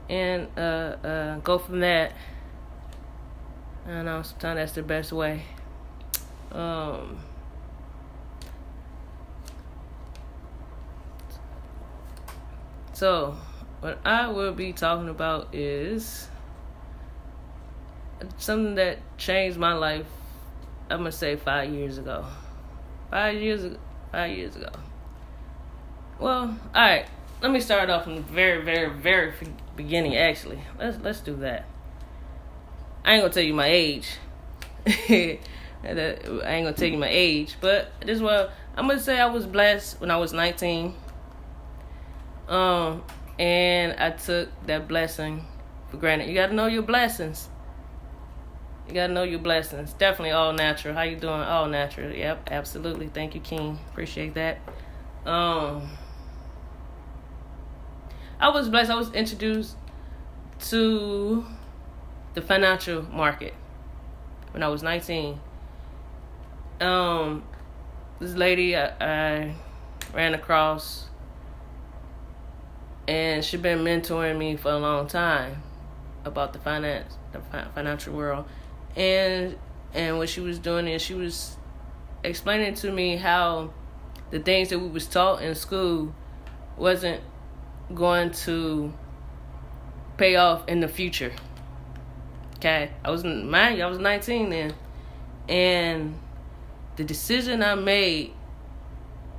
and go from that. I know sometimes that's the best way. So what I will be talking about is something that changed my life. I'm gonna say 5 years ago. 5 years ago. 5 years ago. Well, all right. Let me start off from the very, very, very beginning. Actually, let's do that. I ain't gonna tell you my age. I ain't gonna tell you my age, but this well, I'm gonna say I was blessed when I was 19. And I took that blessing for granted. You gotta know your blessings. You gotta know your blessings. Definitely all natural. How you doing? All natural. Yep, absolutely. Thank you, King. Appreciate that. I was blessed. I was introduced to the financial market when I was 19. This lady I ran across, and she'd been mentoring me for a long time about the financial world. And what she was doing is she was explaining to me how the things that we was taught in school wasn't going to pay off in the future. Okay, I was 19 then, and the decision I made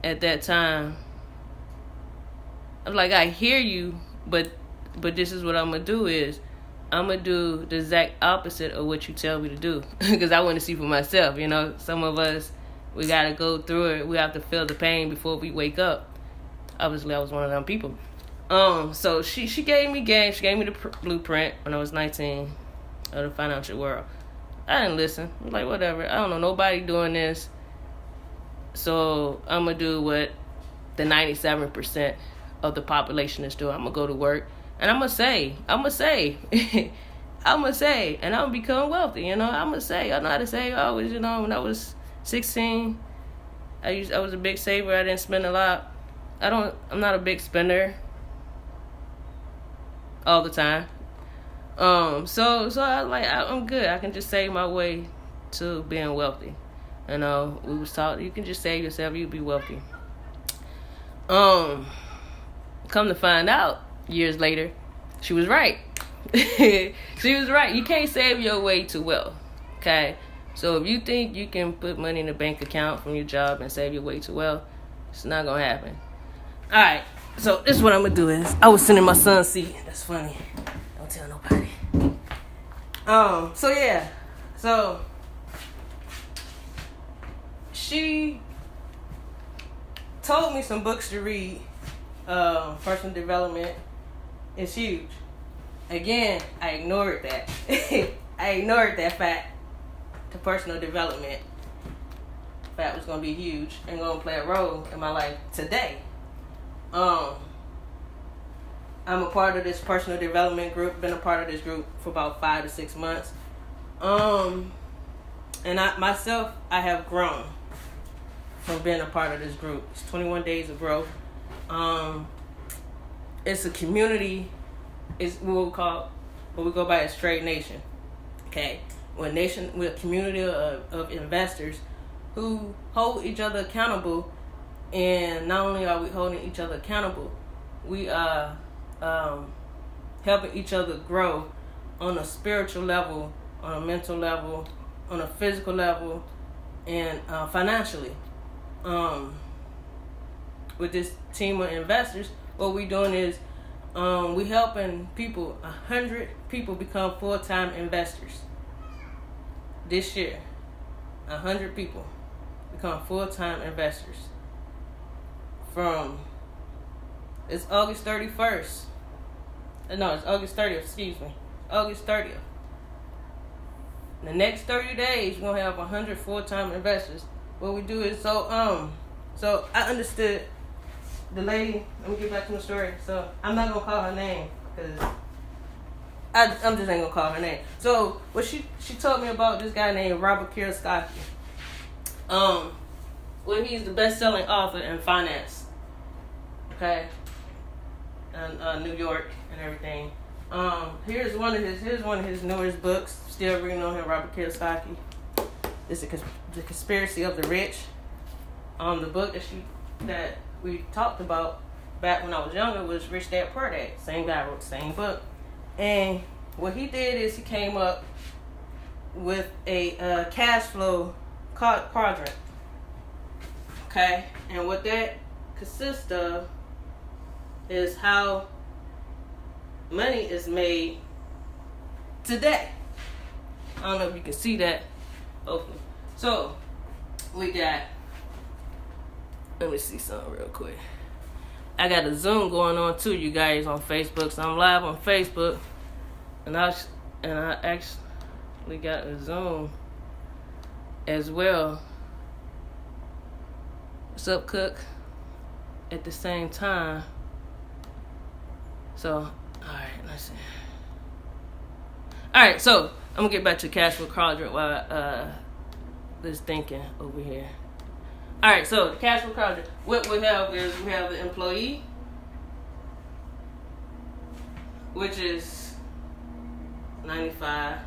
at that time, I'm like, I hear you, but this is what I'm gonna do is I'm gonna do the exact opposite of what you tell me to do, because I want to see for myself. You know, some of us, we gotta go through it. We have to feel the pain before we wake up. Obviously, I was one of them people. So she gave me game. She gave me the blueprint when I was 19 of the financial world. I didn't listen. I'm like, whatever. I don't know nobody doing this, so I'm gonna do what the 97% of the population is doing. I'm gonna go to work and I'm gonna save, and I'm gonna become wealthy. You know, I'm gonna save. I know how to save. I always, you know, when I was 16, I was a big saver. I didn't spend a lot. I'm not a big spender all the time. So I like, I'm good. I can just save my way to being wealthy. You know, we was taught you can just save yourself, you'll be wealthy. Come to find out, years later, she was right. She was right. You can't save your way to wealth. Okay? So if you think you can put money in a bank account from your job and save your way to wealth, it's not gonna happen. Alright, so this is what I'm gonna do is I was sitting in my son's seat. That's funny. Don't tell nobody. So she told me some books to read. Personal development is huge. Again, I ignored that. I ignored that fact. The personal development fact was going to be huge and going to play a role in my life today. I'm a part of this personal development group. Been a part of this group for about 5 to 6 months. And I have grown from being a part of this group. It's 21 days of growth. It's a community. It's what we go by as Trade Nation. Okay, we're a community of investors who hold each other accountable. And not only are we holding each other accountable, we are helping each other grow on a spiritual level, on a mental level, on a physical level, and financially. With this team of investors, what we're doing is we helping people, 100 people become full-time investors. This year, 100 people become full-time investors. It's August 31st. No, it's August 30th, excuse me. August 30th. In the next 30 days, we're going to have 100 full-time investors. What we do is, so I understood the lady. Let me get back to the story. So I'm not going to call her name because I'm just ain't going to call her name. So what she told me about this guy named Robert Kiyosaki. Well, he's the best-selling author in finance. Okay? In New York and everything. Here's one of his newest books. Still reading on him, Robert Kiyosaki. It's the Conspiracy of the Rich. The book that we talked about back when I was younger was Rich Dad Poor Dad. Same guy wrote the same book. And what he did is he came up with a cash flow quadrant. Okay? And what that consists of is how money is made today. I don't know if you can see that. Okay. So, we got, let me see something real quick. I got a Zoom going on too, you guys, on Facebook. So I'm live on Facebook, and I actually got a Zoom as well. What's up, Cook? At the same time. So, all right, let's see. All right, so I'm gonna get back to cash flow quadrant while this thinking over here. All right, so the cash flow quadrant. What we have is we have the employee, which is 95%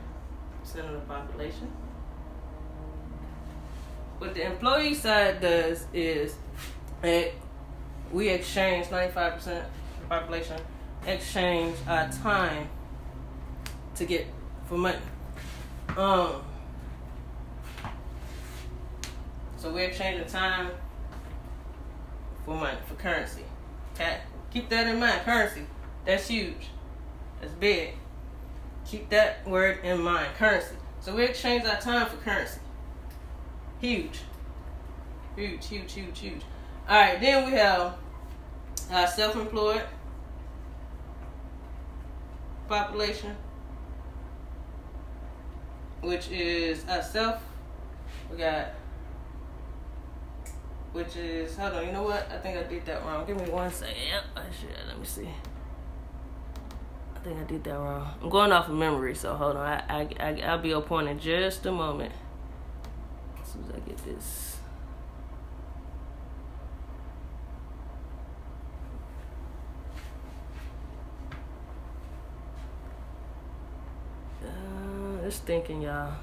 of the population. What the employee side does is we exchange 95% of the population exchange our time to get for money. So we exchange the time for money, for currency. Okay? Keep that in mind. Currency. That's huge. That's big. Keep that word in mind. Currency. So we exchange our time for currency. Huge. Huge, huge, huge, huge. Alright, then we have our self-employed population, which is hold on, you know what? I think I did that wrong. Give me 1 second. Yep, I should. Let me see. I think I did that wrong. I'm going off of memory, so hold on. I'll be on point in just a moment. As soon as I get this. Just thinking, y'all.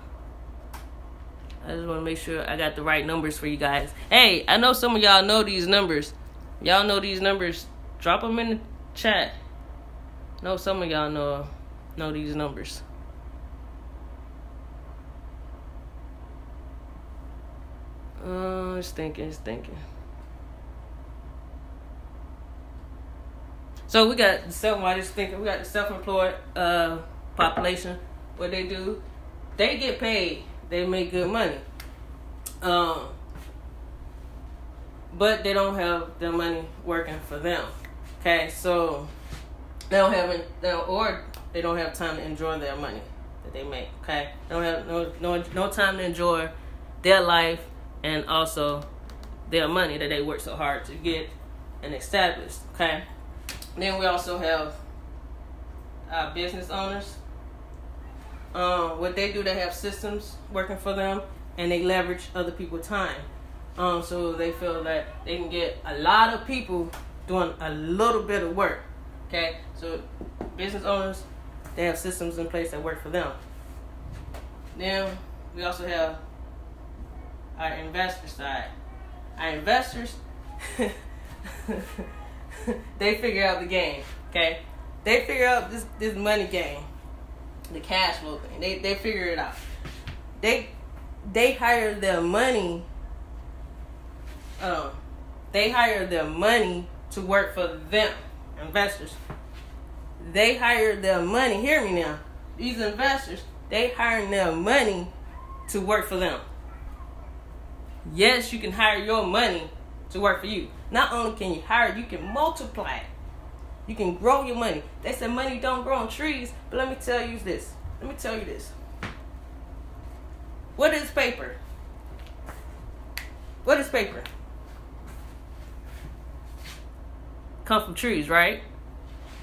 I just want to make sure I got the right numbers for you guys. Hey, I know some of y'all know these numbers. Y'all know these numbers. Drop them in the chat. I know some of y'all know these numbers. It's thinking. So we got the self-employed population. What they do, they get paid. They make good money. But they don't have their money working for them. Okay, so they don't have time to enjoy their money that they make. Okay, they don't have no time to enjoy their life and also their money that they work so hard to get and establish. Okay, then we also have business owners. What they do, they have systems working for them, and they leverage other people's time. So they feel that they can get a lot of people doing a little bit of work. Okay, so business owners, they have systems in place that work for them. Then we also have our investor side. Our investors, they figure out the game. Okay, they figure out this money game. The cash flow thing. They figure it out. They hire their money. They hire their money to work for them. Investors. They hire their money. Hear me now. These investors, they hire their money to work for them. Yes, you can hire your money to work for you. Not only can you hire it, you can multiply it. You can grow your money. They said money don't grow on trees, but let me tell you this. What is paper? What is paper? Come from trees, right?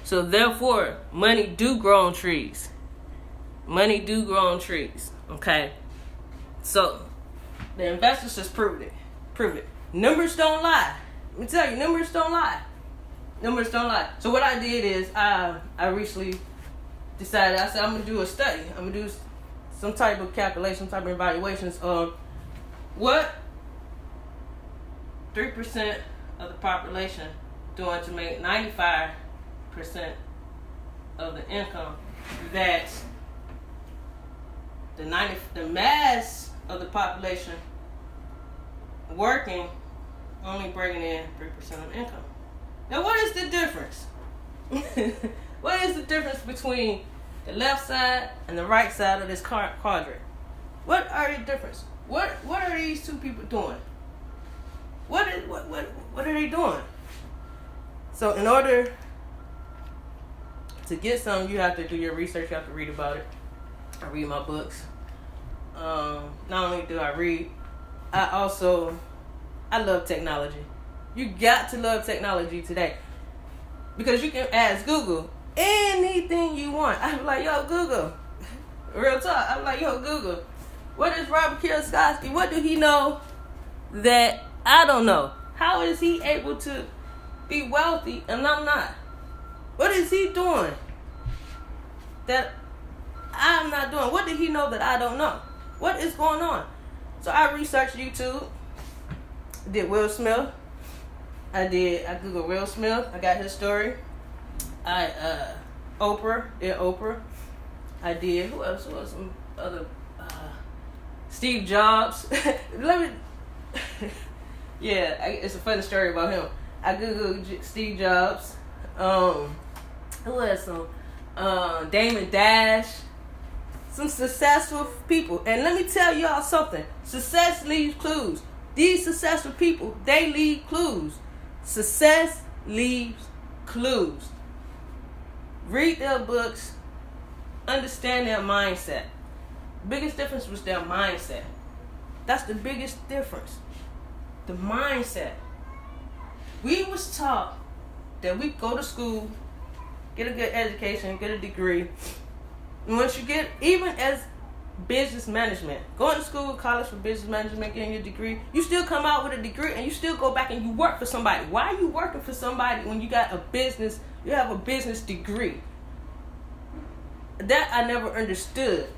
So therefore, money do grow on trees. Money do grow on trees. Okay. So the investors just proved it. Numbers don't lie. Let me tell you, numbers don't lie. So what I did is I recently decided, I said, I'm going to do a study. I'm going to do some type of calculation, some type of evaluations of what 3% of the population doing to make 95% of the income that the mass of the population working only bringing in 3% of income. Now, what is the difference? What is the difference between the left side and the right side of this quadrant? What are the difference? What are these two people doing? What are they doing? So in order to get something, you have to do your research. You have to read about it. I read my books. Not only do I read, I love technology. You got to love technology today, because you can ask Google anything you want. I'm like, yo, Google. Real talk. I'm like, yo, Google. What is Robert Kiyosaki? What do he know that I don't know? How is he able to be wealthy and I'm not? What is he doing that I'm not doing? What did he know that I don't know? What is going on? So I researched YouTube. Did Will Smith. I Googled Will Smith. I got his story. Oprah. I did. Who else? Some other. Steve Jobs. It's a funny story about him. I Googled Steve Jobs. Who else? Some Damon Dash. Some successful people. And let me tell y'all something. Success leaves clues. These successful people, they leave clues. Success leaves clues. Read their books. Understand their mindset. The biggest difference was their mindset. That's the biggest difference. The mindset. We was taught that we go to school, get a good education, get a degree. And once you get, even as business management, going to school, college for business management, getting your degree, you still come out with a degree and you still go back and you work for somebody. Why are you working for somebody when you got a business, you have a business degree? That I never understood.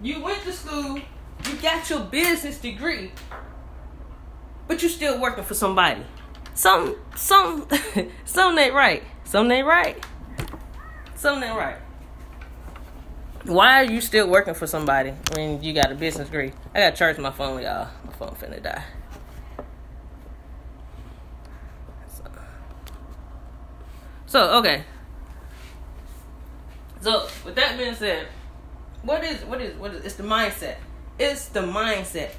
You went to school, you got your business degree, but you still working for somebody. Something ain't right. Something ain't right. Something ain't right. Why are you still working for somebody when you got a business degree? I gotta charge my phone, y'all. My phone finna die. So okay. So with that being said, what is it's the mindset. It's the mindset.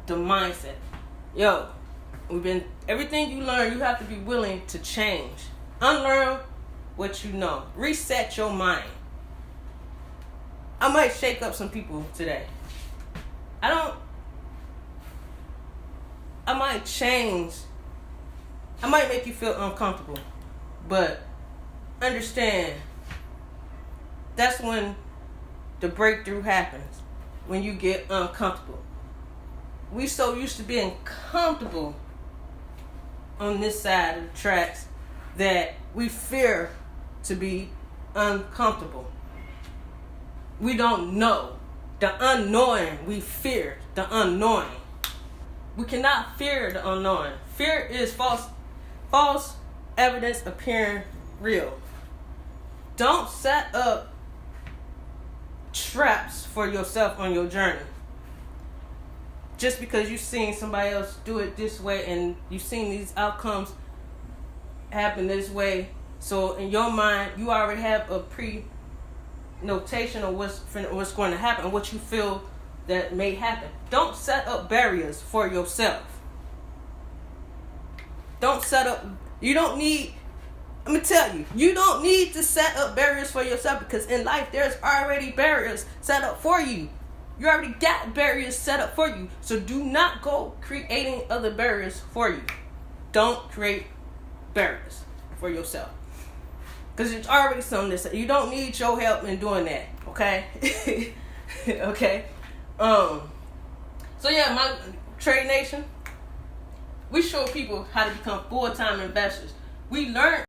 The mindset. Yo, everything you learn, you have to be willing to change. Unlearn what you know. Reset your mind. I might shake up some people today. I might change. I might make you feel uncomfortable. But understand, that's when the breakthrough happens. When you get uncomfortable. We so used to being comfortable on this side of the tracks that we fear to be uncomfortable. We don't know. The unknowing, we fear the unknowing. We cannot fear the unknowing. Fear is false evidence appearing real. Don't set up traps for yourself on your journey. Just because you've seen somebody else do it this way and you've seen these outcomes happen this way, so in your mind you already have a pre-notation of what's going to happen and what you feel that may happen. Don't set up barriers for yourself. Don't set up. You don't need. Let me tell you, you don't need to set up barriers for yourself, because in life there's already barriers set up for you. You already got barriers set up for you. So do not go creating other barriers for you. Don't create barriers for yourself, because it's already something that you don't need your help in doing that. Okay. Okay. So yeah, my Trade Nation, we show people how to become full-time investors. We learn